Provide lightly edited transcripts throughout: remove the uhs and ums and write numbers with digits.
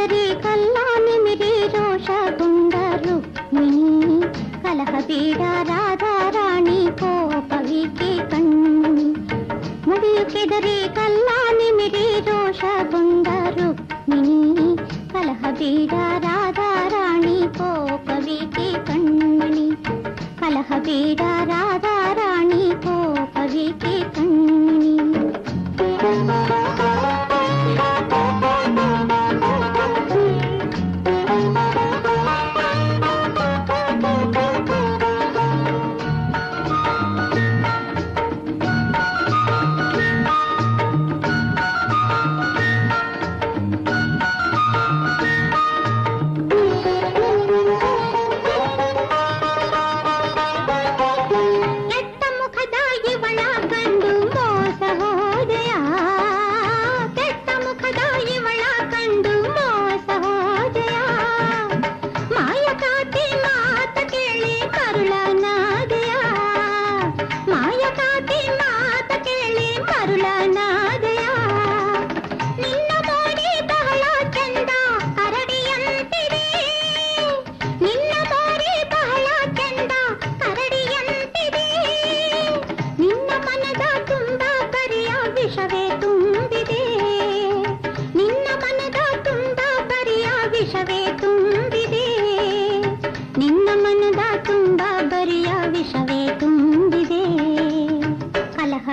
ಕೆದರಿ ಕಲ್ಲಾನಿಮಿರಿ ರೋಷಗೊಂಡ ರುಕ್ಮಿಣಿ ಕಲಹ ಬೇಡ ರಾಧಾ ರಾಣಿ ಕೋಪವಿಕೆ ಕಣ್ಣಿ ಮುಡಿಯು ಕೆದರಿ ಕಲ್ಲಾನಿಮಿರಿ ರೋಷಗೊಂಡ ರುಕ್ಮಿಣಿ ಕಲಹ ಬೇಡ ರಾಧಾ ರಾಣಿ ಕೋಪವಿಕೆ ಕಣ್ಣಿ ಕಲಹ ಬೇಡ ರಾಧಾ ರಾಣಿ ಕೋಪವಿಕೆ ಕಣ್ಣಿ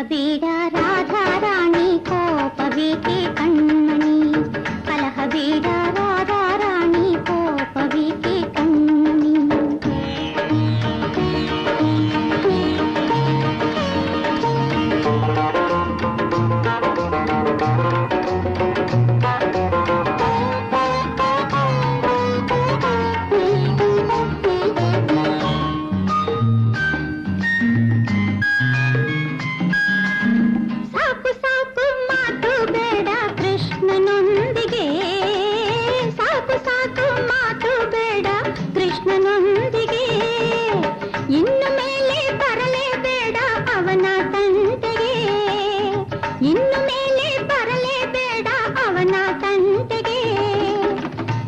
ಬೇಡ ರಾಧಾ ರಾಣಿ ಕೋಪವಿಕೆ ಕಣ್ಮಣಿ ಕಲಹ ಬೇಡ ರಾಧಾ ರಾಣಿ ಕೋಪವಿಕೆ ಕಣ್ಮಣಿ ಇನ್ನು ಮೇಲೆ ಬರಲೇಬೇಡ ಅವನ ತಂಟೆಗೆ ಇನ್ನು ಮೇಲೆ ಬರಲೇಬೇಡ ಅವನ ತಂಟೆಗೆ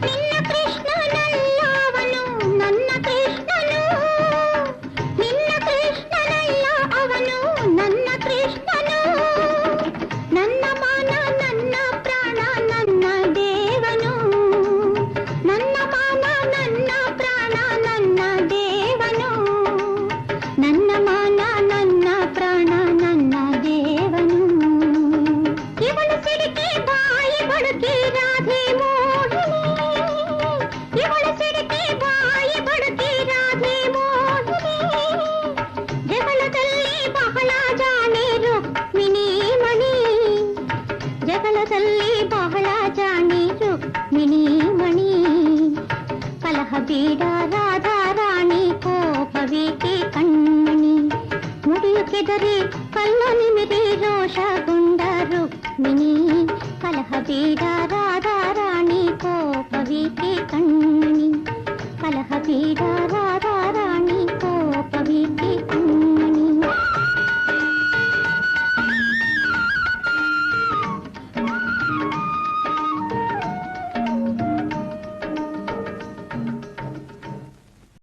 ನಿನ್ನ ಕೃಷ್ಣನಲ್ಲ ಅವನು ನನ್ನ ಕೃಷ್ಣನು ನಿನ್ನ ಕೃಷ್ಣನಲ್ಲ ಅವನು ನನ್ನ ಕೃಷ್ಣನು ನನ್ನ ಮಾನ ನನ್ನ ಪ್ರಾಣ ನನ್ನ ದೇವನು ನನ್ನ ಮಾನ ನನ್ನ ಪ್ರಾಣ ನನ್ನ ದೇವನು ನನ್ನ ಮಾನ ನನ್ನ ಪ್ರಾಣ ನನ್ನ ದೇವನು ಇವಳು ಸಿಡಿಕೆ ಬಾಯಿ ಬಡುಕಿ ರಾಧೆ ಮೋಹಿನಿ ಇವಳು ಸಿಡಿಕೆ ಬಾಯಿ ಬಡುಕಿ ರಾಧೆ ಮೋಹಿನಿ ಜಗಳದಲ್ಲಿ ಬಹಳ ಜಾಣೆ ರುಕ್ಮಿಣಿ ಮಣಿ ಜಗಳದಲ್ಲಿ ಬಹಳ ಜಾಣೆ ರುಕ್ಮಿಣಿ ಮಣಿ ಕಲಹ ಬೇಡ ರಾಧಾ ರಾಣಿ ಕೋಪವಿಕೆ ಕಣ್ಮಣಿ ಮುಡಿಯು ಕೆದರಿ ಕಲ್ಲನಿಮಿರಿ ರೋಷಗೊಂಡ ರುಕ್ಮಿಣಿ ಕಲಹ ಬೇಡ ರಾಧಾ ರಾಣಿ ಕೋಪವಿಕೆ ಕಣ್ಮಣಿ ಕಲಹ ಬೇಡ